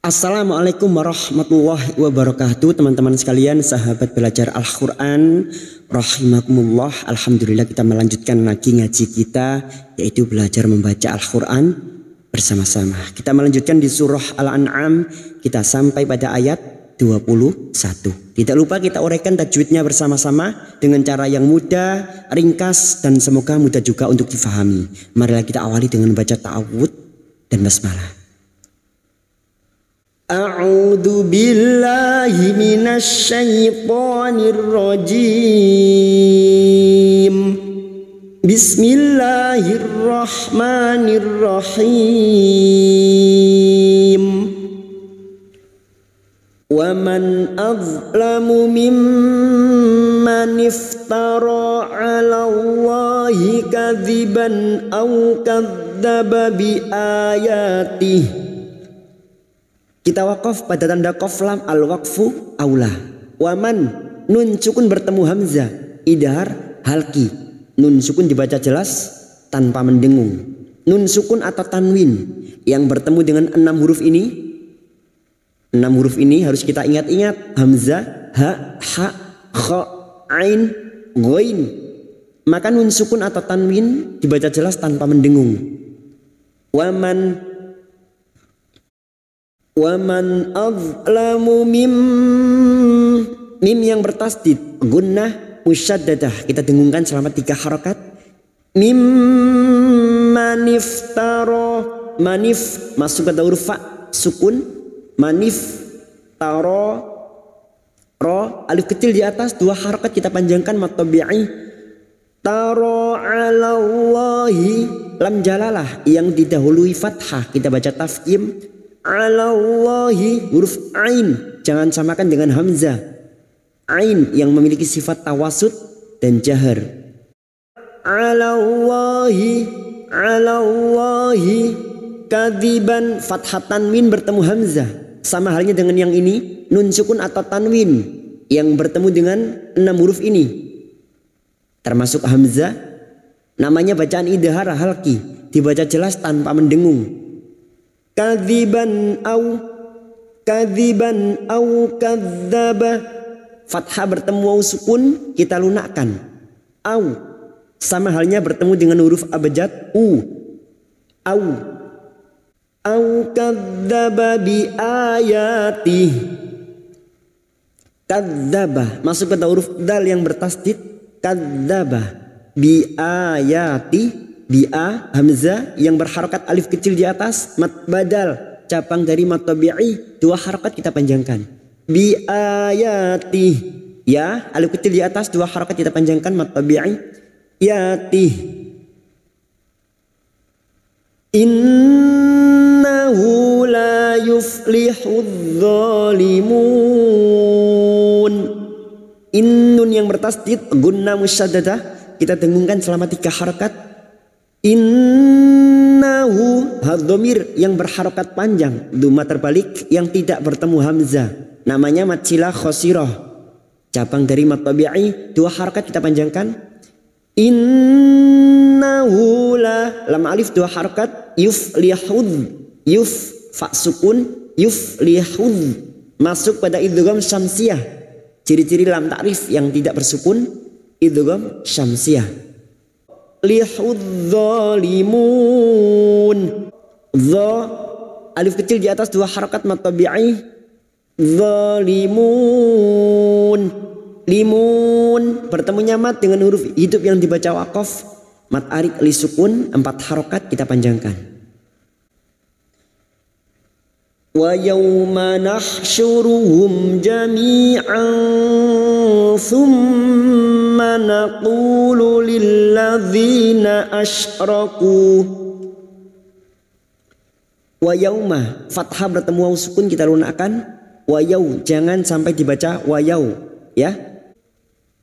Assalamualaikum warahmatullahi wabarakatuh. Teman-teman sekalian, sahabat belajar Al-Quran rahimakumullah. Alhamdulillah, kita melanjutkan lagi ngaji kita, yaitu belajar membaca Al-Quran bersama-sama. Kita melanjutkan di surah Al-An'am. Kita sampai pada ayat 21. Tidak lupa kita uraikan tajwidnya bersama-sama dengan cara yang mudah, ringkas, dan semoga mudah juga untuk difahami. Marilah kita awali dengan membaca ta'awud dan basmalah. A'udzu billahi minasy syaithanir rajim. Bismillahirrahmanirrahim. Wa man azlamu mimman iftara 'ala Allahi kadziban aw kadzdzaba bi ayatihi. Kita wakaf pada tanda qaf lam al-waqfu aula. Waman nun sukun bertemu hamzah idhar halki. Nun sukun dibaca jelas tanpa mendengung. Nun sukun atau tanwin yang bertemu dengan 6 huruf ini. 6 huruf ini harus kita ingat-ingat. Hamzah, ha, ha, kha, ain, ghain. Maka nun sukun atau tanwin dibaca jelas tanpa mendengung. Waman azlamu mim yang bertasdid gunnah musyaddadah, kita dengungkan selama 3 harakat. Mimman iftara, manif masuk pada huruf fa sukun, manif taro ro alif kecil di atas 2 harakat kita panjangkan mat tabi'i. Taro 'ala Allahi lam jalalah yang didahului fathah kita baca tafkhim. 'Ala Allahi huruf ain jangan samakan dengan hamzah. Ain yang memiliki sifat tawasud dan jahar. 'Ala Allahi kadziban fathah tanwin bertemu hamzah. Sama halnya dengan yang ini, nun sukun atau tanwin yang bertemu dengan 6 huruf ini. Termasuk hamzah, namanya bacaan idhar halki, dibaca jelas tanpa mendengung. Kadziban au kadzdzaba fathah bertemu waw sukun kita lunakkan. Au sama halnya bertemu dengan huruf abjad u. Au kadzdzaba bi ayati. Kadzdzaba masuk pada huruf dal yang bertasdid. Kadzdzaba bi ayati. Bi'a hamzah yang berharakat alif kecil di atas, mat badal cabang dari mat tabi'i 2 harakat kita panjangkan. Bi ayati ya alif kecil di atas 2 harakat kita panjangkan mat tabi'i. Yati innahu la yuflihudz zalimun. Innun yang bertasdid gunnah musyaddadah kita dengungkan selama 3 harakat. Innahu hadhamir yang berharokat panjang, dhamma terbalik yang tidak bertemu hamzah, namanya mad silah khosirah cabang dari mad tabi'i 2 harakat kita panjangkan. Innahu la lam alif 2 harakat. Yuflihud yuf fa sukun yuflihud masuk pada idgham syamsiyah. Ciri-ciri lam ta'rif yang tidak bersukun idgham syamsiyah. Lihudz zalimun. Dha alif kecil di atas 2 harakat mat tabi'i. Zalimun. Limun bertemunya mat dengan huruf hidup yang dibaca waqaf. Mat arik li sukun 4 harakat kita panjangkan. Wa yawma nahsyuruhum jami'an thumma naqulu lilladzina asyraku. Wa yauma fathah bertemu waw sukun kita lunakkan. Wa yaw jangan sampai dibaca wa yaw ya.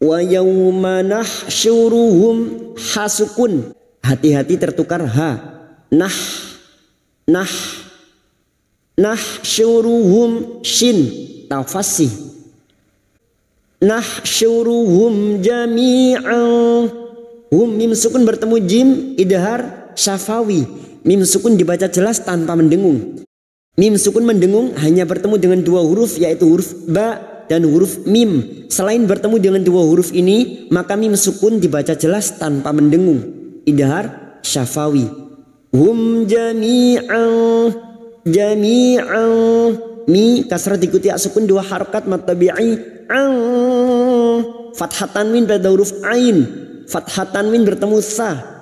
Wa yauma nahsyuruhum ha sukun hati-hati tertukar ha. Nahsyuruhum shin tafasih. Nahsyuruhum jami'an. Hum mim sukun bertemu jim idhar syafawi. Mim sukun dibaca jelas tanpa mendengung. Mim sukun mendengung hanya bertemu dengan dua huruf, yaitu huruf ba dan huruf mim. Selain bertemu dengan dua huruf ini, maka mim sukun dibaca jelas tanpa mendengung. Idhar syafawi. Hum jami'an, jami'an. Mi kasrah diikuti sukun dua harokat mad tabi'i. Fathah tanwin pada huruf ain. Fathah tanwin bertemu sa.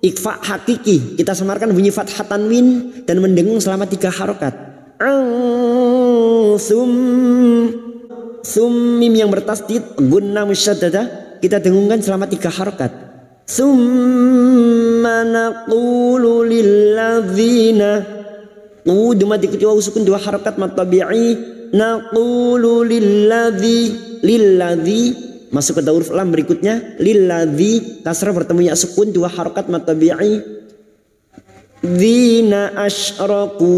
Ikhfa hakiki, kita samarkan bunyi fathah tanwin dan mendengung selama 3 harokat. Sum mim yang bertasdid gunnah musyaddada, kita dengungkan selama 3 harokat. Summa naqulu lilladzina, duma diikuti wawu sukun 2 harokat mad tabi'i. Naqulu lilladzi masuk ke huruf lam berikutnya. Lilladzi kasrah bertemu ya sukun 2 harokat mad tabi'i. Dzina asyraku,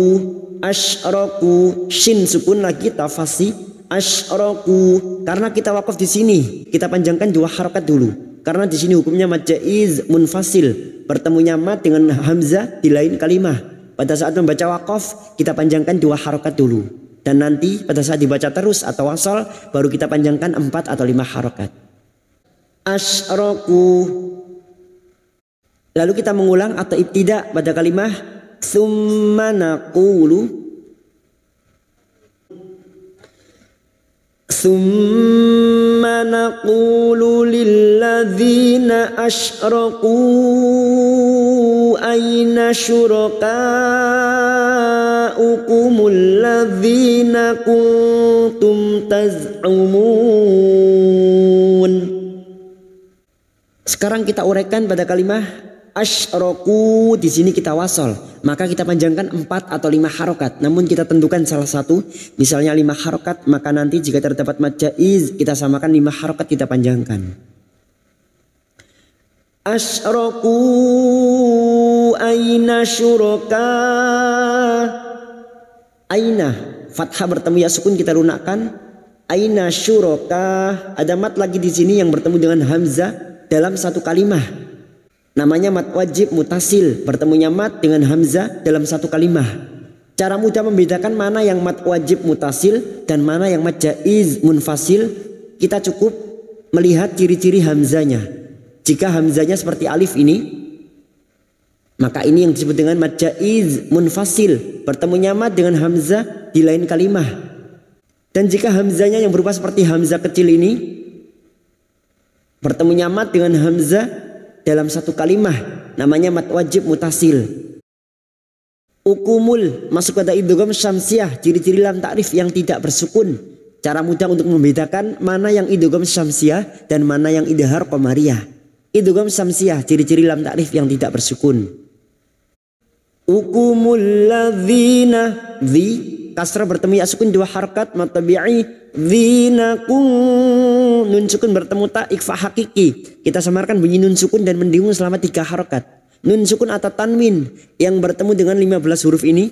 asyraku shin sukun lagi tafasi asyraku. Karena kita wakaf di sini, kita panjangkan 2 harokat dulu. Karena di sini hukumnya mad jaiz munfasil, bertemunya mad dengan hamzah di lain kalimah. Pada saat membaca wakaf kita panjangkan 2 harokat dulu. Dan nanti pada saat dibaca terus atau wasal baru kita panjangkan 4 atau 5 harokat. Asyraku. Lalu kita mengulang atau ibtida pada kalimah summa naqulu. Summa naqulu lilladzina asyraku aina syuraka'ukumul ladzina kuntum taz'umun. Sekarang kita uraikan pada kalimah asyraku. Di sini kita wasal, maka kita panjangkan 4 atau 5 harokat. Namun kita tentukan salah satu, misalnya 5 harokat, maka nanti jika terdapat mad jaiz kita samakan 5 harokat kita panjangkan. Asyraku aina syuraka. Aina fathah bertemu ya sukun kita lunakkan. Aina syuraka. Ada mad lagi di sini yang bertemu dengan hamzah dalam satu kalimah, namanya mad wajib mutasil, bertemunya mad dengan hamzah dalam satu kalimah. Cara mudah membedakan mana yang mad wajib mutasil dan mana yang mad jaiz munfasil, kita cukup melihat ciri-ciri hamzanya. Jika hamzanya seperti alif ini, maka ini yang disebut dengan mad jaiz munfasil, bertemunya mad dengan hamzah di lain kalimah. Dan jika hamzanya yang berupa seperti hamzah kecil ini, bertemunya mad dengan hamzah dalam satu kalimah, namanya mad wajib mutasil. Ukumul masuk pada idgham syamsiah, ciri-ciri lam ta'rif yang tidak bersukun. Cara mudah untuk membedakan mana yang idgham syamsiah dan mana yang idhar qamariyah. Idgham syamsiah, ciri-ciri lam ta'rif yang tidak bersukun. Ukumul ladzina, dzi kasrah bertemu ya sukun 2 harakat mad tabi'i. Dzinakum, nun sukun bertemu ta ikhfa hakiki. Kita samarkan bunyi nun sukun dan mendengung selama 3 harakat. Nun sukun atau tanwin yang bertemu dengan 15 huruf ini,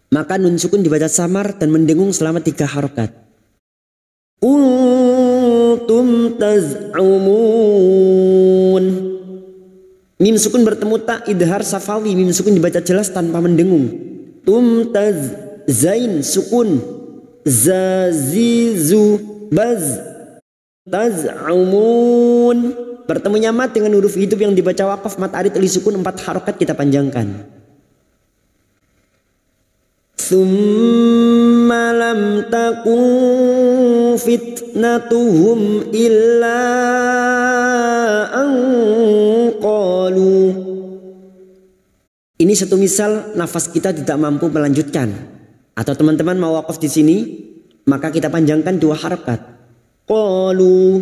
maka nun sukun dibaca samar dan mendengung selama 3 harakat. Kuntum taz'umun. Mim sukun bertemu ta idhar safawi, mim sukun dibaca jelas tanpa mendengung. Tum taz, zain sukun, zazizu baz, taz'umun. Bertemunya mat dengan huruf hidup yang dibaca wakaf mat arid li sukun 4 harokat kita panjangkan. Summa lam takun fitnatuhum illa an qalu. Ini satu misal nafas kita tidak mampu melanjutkan, atau teman-teman mau wakaf di sini, maka kita panjangkan 2 harokat. Qalu,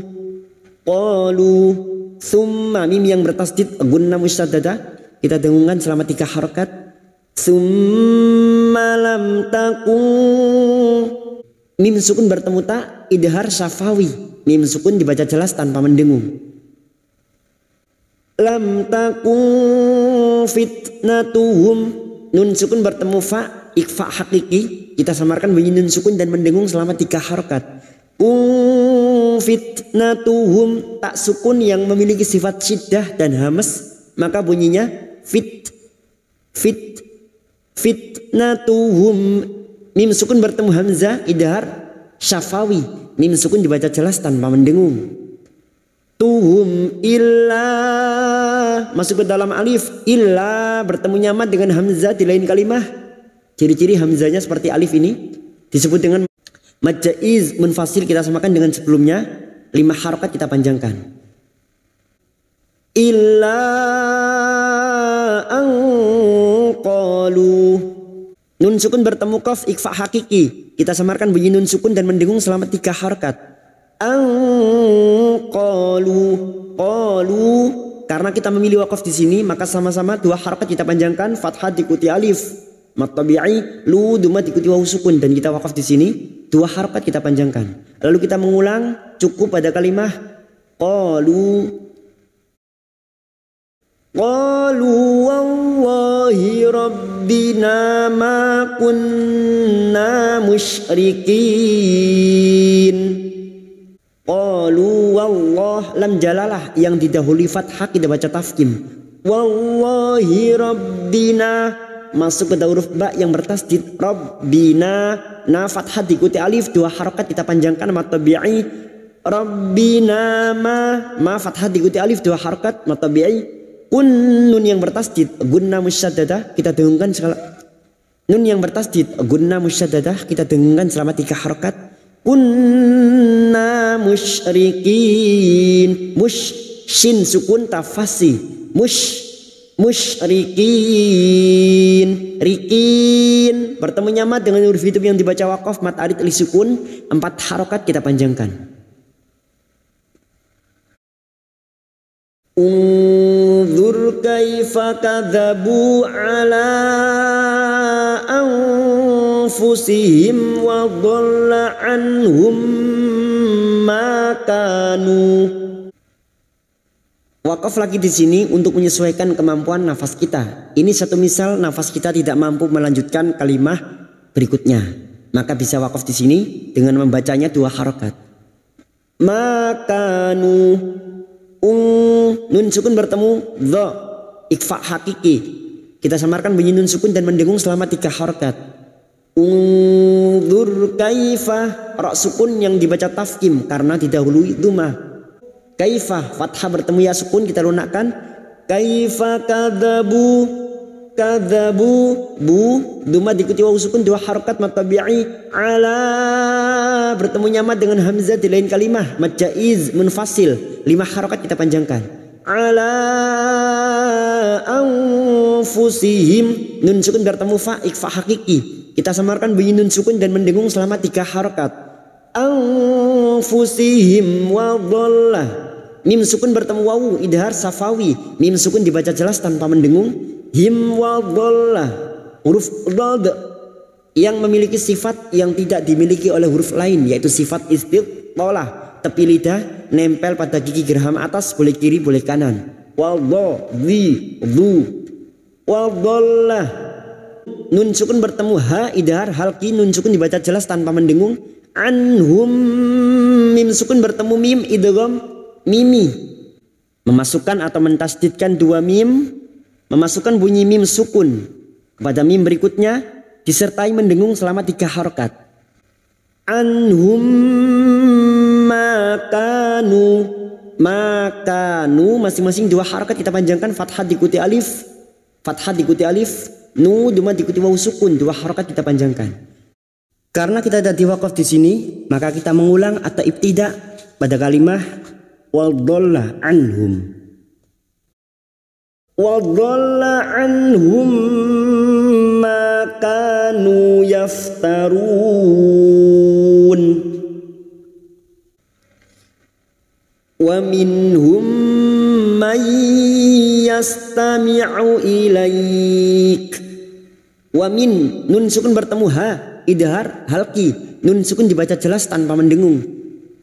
qalu. Summa mim yang bertasdid gunnah musyaddada, kita dengungkan selama 3 harokat. Summa lam takun. Mim sukun bertemu ta idhar syafawi, mim sukun dibaca jelas tanpa mendengung. Lam takun fitnatuhum, nun sukun bertemu fa ikhfa hakiki, kita samarkan bunyi nun sukun dan mendengung selama 3 harokat. Fitnatuhum, tak sukun yang memiliki sifat syiddah dan hamas, maka bunyinya fit. fit fitnatuhum, mim sukun bertemu hamzah idhar syafawi, mim sukun dibaca jelas tanpa mendengung. Tuhum illa, masuk ke dalam alif, illa bertemu nyamat dengan hamzah di lain kalimah. Ciri-ciri hamzahnya seperti alif ini disebut dengan mad jaiz munfasil, kita samakan dengan sebelumnya, 5 harokat kita panjangkan. Illa anqalu, nun sukun bertemu qaf ikhfa hakiki, kita samarkan bunyi nun sukun dan mendengung selama 3 harokat. Anqalu, qalu, karena kita memilih wakaf di sini maka sama-sama 2 harokat kita panjangkan, fathah diikuti alif mad tabi'i, lu duma diikuti wawu sukun, dan kita wakaf di sini 2 harokat kita panjangkan. Lalu kita mengulang cukup pada kalimah qalu. Qalu wallahi rabbina ma kunna musyrikin. Qalu wallah, lam jalalah yang didahului fathah kita baca tafkim. Wallahi rabbina, masuk ke huruf ba yang bertasdid rabbina, na fathah diikuti alif 2 harokat kita panjangkan mad tabi'i. Rabbina ma fathah diikuti alif 2 harokat mad tabi'i. Kun, nun yang bertasdid gunna musyaddadah kita dengungkan nun yang bertasdid gunna musyaddadah kita dengungkan selama 3 harokat. Kunna musyrikin, shin sukun tafasi, musyrikin, rikin bertemu nyamat dengan huruf hidup yang dibaca wakaf mad arid li sukun, 4 harokat kita panjangkan. Unzur kaifa kadzabu ala anfusihim wa dhalla anhum ma kanu. Wakaf lagi di sini untuk menyesuaikan kemampuan nafas kita. Ini satu misal nafas kita tidak mampu melanjutkan kalimah berikutnya, maka bisa wakaf di sini dengan membacanya 2 harokat. Makanu, nun sukun bertemu dha ikhfa hakiki, kita samarkan bunyi nun sukun dan mendengung selama 3 harokat. Unzur kaifa, ra sukun yang dibaca tafkim karena didahului dhamma. Kaifa fathah bertemu ya sukun kita lunakkan. Kaifa kadzabu, bu dhamma diikuti wawu sukun 2 harokat mad tabi'i. Ala bertemu nyamat dengan hamzah di lain kalimah mad jaiz munfasil, 5 harokat kita panjangkan. Ala anfusihim, nun sukun bertemu fa ikhfa hakiki, kita samarkan bunyi nun sukun dan mendengung selama 3 harokat. Anfusihim wa dhalla, mim sukun bertemu wawu idhar safawi, mim sukun dibaca jelas tanpa mendengung. Him wa dhalla, huruf dhad yang memiliki sifat yang tidak dimiliki oleh huruf lain, yaitu sifat istitalah, tepi lidah nempel pada gigi geraham atas, boleh kiri boleh kanan. Wadhallah, nun sukun bertemu ha idhar halki, nun sukun dibaca jelas tanpa mendengung. Anhum, mim sukun bertemu mim idgham mimi, memasukkan atau mentasdidkan 2 mim, memasukkan bunyi mim sukun kepada mim berikutnya disertai mendengung selama 3 harokat. Anhum makanu, masing-masing 2 harokat kita panjangkan, fathah diikuti alif, nu dhamma diikuti wawu sukun, 2 harokat kita panjangkan. Karena kita ada di wakaf di sini, maka kita mengulang atau ibtida pada kalimah wadhalla anhum. Wadhalla anhum ma kanu yaftarun. Wa minhum man yastami'u ilaik. Wa min, nun sukun bertemu ha idhar halki, nun sukun dibaca jelas tanpa mendengung.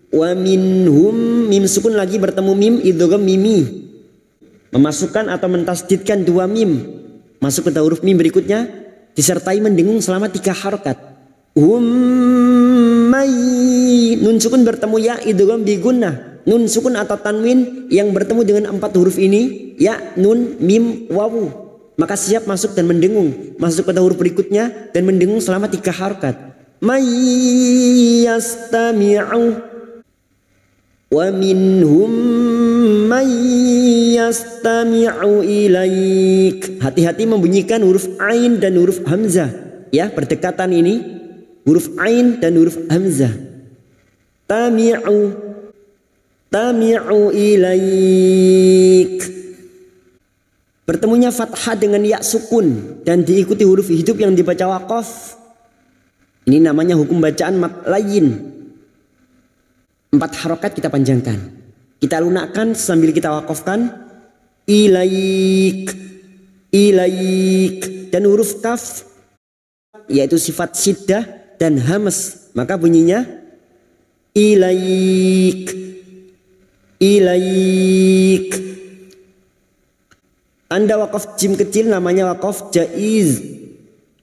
Wa minhum, mim sukun lagi bertemu mim idgham mimi, memasukkan atau mentasdidkan 2 mim masuk ke huruf mim berikutnya disertai mendengung selama 3 harokat. Nun sukun bertemu ya idgham bi gunnah, nun sukun atau tanwin yang bertemu dengan 4 huruf ini ya nun mim wawu maka siap masuk dan mendengung, masuk pada huruf berikutnya dan mendengung selama 3 harokat. Mayyastami'u wa minhum mayyastami'u ilaik. Hati-hati membunyikan huruf ain dan huruf hamzah, ya, berdekatan ini, huruf ain dan huruf hamzah. Tami'u ilaik. Bertemunya fathah dengan ya sukun dan diikuti huruf hidup yang dibaca waqaf. Ini namanya hukum bacaan mad layin. 4 harokat kita panjangkan. Kita lunakkan sambil kita waqafkan. Ilaik. Dan huruf kaf, yaitu sifat syiddah dan hamas, maka bunyinya ilaik. Anda waqaf jim kecil namanya waqaf jaiz.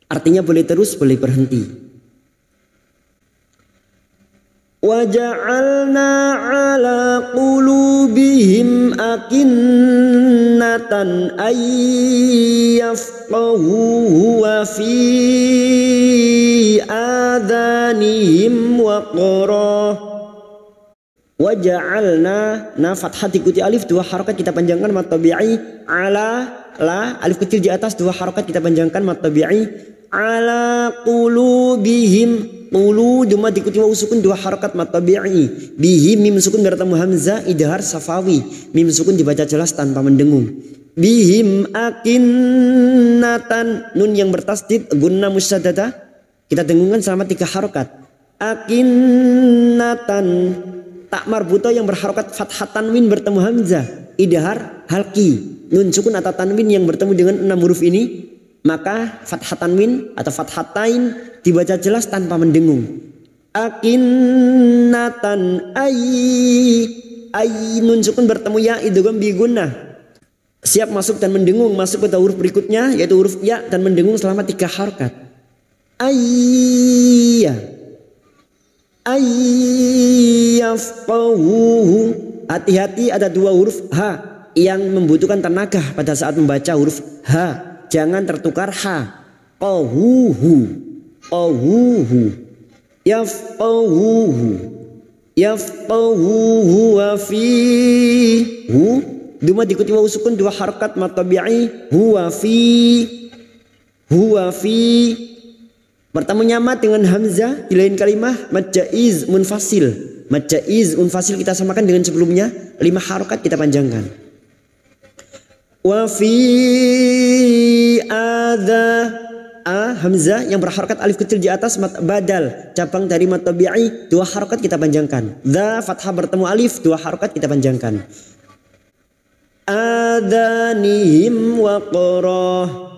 Artinya boleh terus, boleh berhenti. Wa ja'alna 'ala qulubihim akinnatan ay yafqahuhu wa fi adanihim waqra. Wa ja'alna, na fathah diikuti alif 2 harokat kita panjangkan mad tabi'i. Ala, la, alif kecil di atas 2 harokat kita panjangkan mad tabi'i. Ala qulubihim, qulu duma diikuti waw sukun 2 harokat mad tabi'i. Bihim mim sukun bertemu hamzah idhar safawi, mim sukun dibaca jelas tanpa mendengung. Bihim akinnatan, nun yang bertasdid gunna musyaddada kita dengungkan selama 3 harokat. Akinnatan, tak marbuto yang berharokat fathah tanwin bertemu hamzah idhar halki, nun sukun atau tanwin yang bertemu dengan 6 huruf ini, maka fathah tanwin atau fathatain dibaca jelas tanpa mendengung. Akinnatan ay nun sukun bertemu ya idgham bi gunnah, siap masuk dan mendengung masuk pada huruf berikutnya yaitu huruf ya dan mendengung selama 3 harokat. Ayyafqahuhu. Hati-hati ada 2 huruf ha yang membutuhkan tenaga pada saat membaca huruf ha, jangan tertukar ha. Qahuhu yafqahuhu wa fi hu duma diikuti waw sukun 2 harokat mad tabi'i. Huwa fi bertemunya mad dengan hamzah di lain kalimah mad jaiz munfasil. Mad jaiz munfasil kita samakan dengan sebelumnya, 5 harokat kita panjangkan. Wa fi adha, hamzah yang berharokat alif kecil di atas mad badal, cabang dari mad tabi'i, 2 harokat kita panjangkan. Dha fathah bertemu alif, 2 harokat kita panjangkan. Adanihim waqra.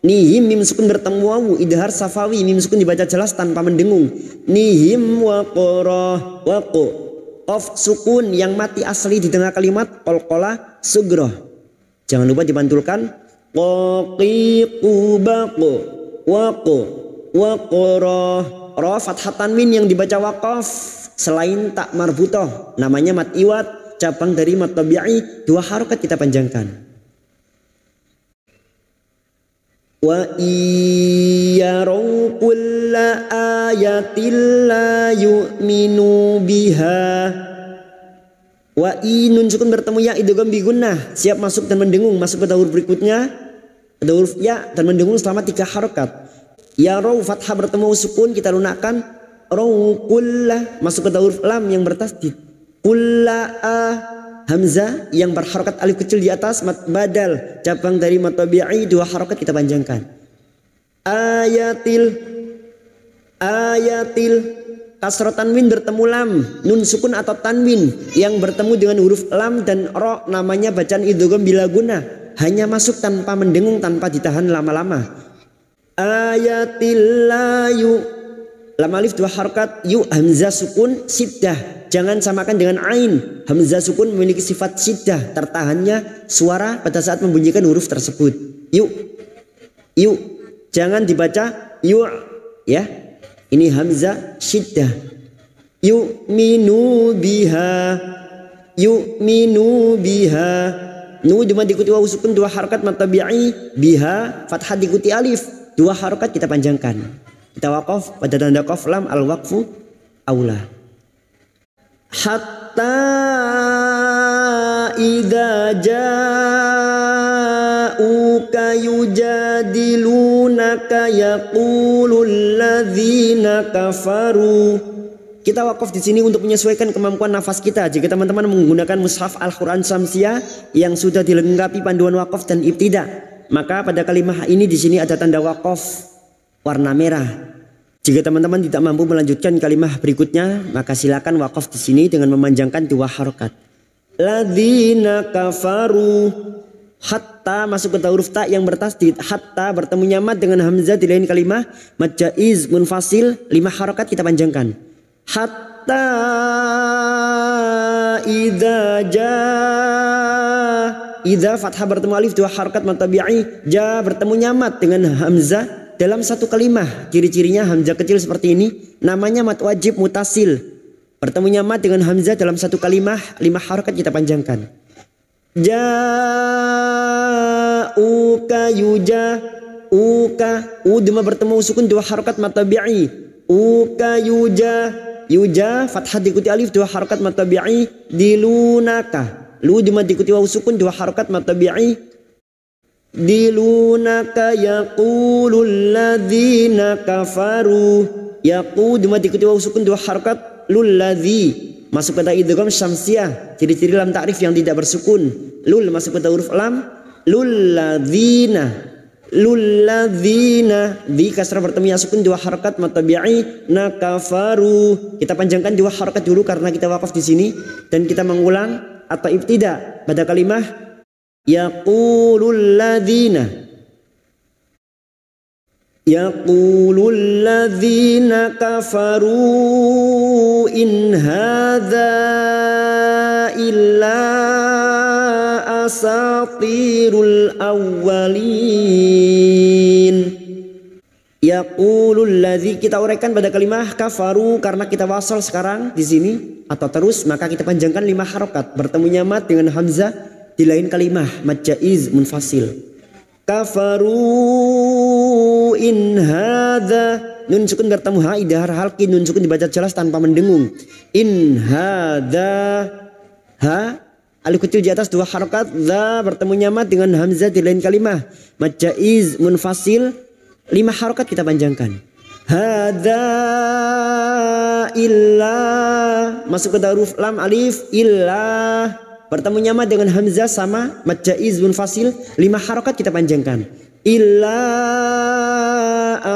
Nihim mim sukun bertemu wawu idhar safawi, mim sukun dibaca jelas tanpa mendengung. Nihim waqra. Waqo qaf sukun yang mati asli di tengah kalimat qalqalah sugroh, jangan lupa dipantulkan. Qaqiqu baqo waqo waqra. Ra fathah tanwin yang dibaca waqaf selain tak marbutoh namanya mad iwad, cabang dari mad tabi'i, 2 harokat kita panjangkan. Wa iyyaru kulla ayatin la yu'minu biha. Wa nun sukun bertemu ya idgham bi gunnah, siap masuk dan mendengung masuk pada huruf berikutnya, ada huruf ya dan mendengung selama 3 harokat. Ya raw fathah bertemu sukun kita lunakkan. Raw kulla masuk pada huruf lam yang bertasdid. Kulla hamzah yang berharokat alif kecil di atas mad badal, cabang dari mad tabi'i, 2 harokat kita panjangkan. Ayatil kasroh tanwin bertemu lam, nun sukun atau tanwin yang bertemu dengan huruf lam dan ro namanya bacaan idgham bila guna, hanya masuk tanpa mendengung, tanpa ditahan lama-lama. Ayatil layu, lam alif 2 harokat, yu hamzah sukun siddah, jangan samakan dengan ain. Hamzah sukun memiliki sifat syiddah, tertahannya suara pada saat membunyikan huruf tersebut. Yu, jangan dibaca yu, ya. Ini hamzah syiddah. Yu'minu biha, Nu cuma diikuti wawu sukun 2 harakat mad tabi'i, biha fathah diikuti alif 2 harakat kita panjangkan. Kita waqaf pada tanda qaf lam al waqfu aula. Hatta idza ja'uka yujadilunaka yaqulul ladzina kafaru. Kita wakaf di sini untuk menyesuaikan kemampuan nafas kita. Jika teman-teman menggunakan mushaf Al-Quran Syamsiah yang sudah dilengkapi panduan wakaf dan ibtida, maka pada kalimah ini di sini ada tanda wakaf warna merah. Jika teman-teman tidak mampu melanjutkan kalimah berikutnya, maka silakan wakaf di sini dengan memanjangkan 2 harokat. Ladzina kafaru. Hatta masuk ke huruf ta yang bertasdid. Hatta bertemu mad dengan hamzah di lain kalimah mad jaiz munfasil 5 harokat kita panjangkan. Hatta idza idza fathah bertemu alif 2 harakat mad tabi'i, ja bertemu mad dengan hamzah dalam satu kalimah. Ciri-cirinya hamzah kecil seperti ini, namanya mad wajib mutasil. Bertemu mad dengan hamzah dalam satu kalimah 5 harakat kita panjangkan. Ja'uka yuja uka, udma bertemu sukun 2 harakat mad tabi'i, uka yuja fathah diikuti alif 2 harakat mad tabi'i, dilunaka lu cuma diikuti wawu sukun 2 harakat mad tabi'i, dilunaka yaqulul ladzina kafaru, yaqu cuma diikuti wawu sukun 2 harakat, lul ladzi masuk pada idgham syamsiah. Ciri-ciri lam ta'rif yang tidak bersukun, lul masuk pada huruf lam, lul ladzina di kasrah bertemu ya sukun 2 harakat mad tabi'i, nakafaru kita panjangkan 2 harakat dulu karena kita wakaf di sini, dan kita mengulang atau ibtida pada kalimah yaqulul ladzina kafaru in hadza illa asatirul awwalin. Yaqulul ladzi kita uraikan pada kalimah kafaru karena kita wasal sekarang di sini atau terus, maka kita panjangkan 5 harokat bertemu mad dengan hamzah di lain kalimah mad jaiz munfasil. Kafaru in hadza, nun sukun bertemu ha idhar halqi, nun sukun dibaca jelas tanpa mendengung. In hadza, ha alif kecil di atas 2 harakat, za bertemu mad dengan hamzah di lain kalimah mad jaiz munfasil 5 harakat kita panjangkan. Hadza illa masuk ke huruf lam alif, illa bertemu mad dengan hamzah sama mad jaiz munfasil 5 harakat kita panjangkan. Illa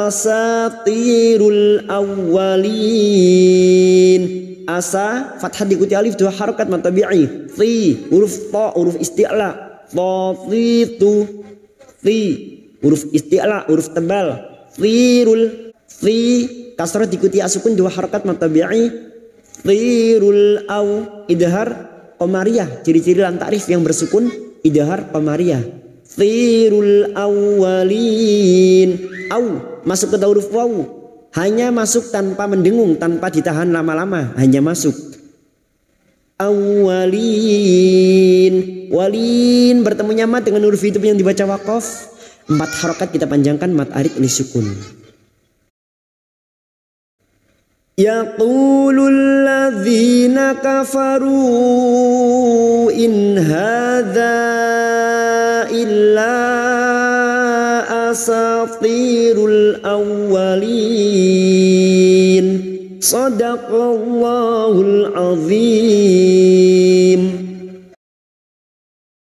asatirul awwalin, asa fathah diikuti alif 2 harakat mad tabi'i, ti huruf ta huruf isti'la, tu ti huruf isti'la huruf tebal, tirul ti kasrah diikuti asukun 2 harakat mad tabi'i, tirul aw idhar qamariyah. Ciri-ciri lam ta'rif yang bersukun idhar qamariyah. Tirul awwalin, aw masuk ke huruf wawu, hanya masuk tanpa mendengung, tanpa ditahan lama-lama, hanya masuk. Awwalin, walin bertemu mad dengan huruf hidup yang dibaca waqaf 4 harakat kita panjangkan mad arid li sukun. Yaqulul ladzina kafaru in hadza illa asatirul awwalin. Sadaqallahul azim.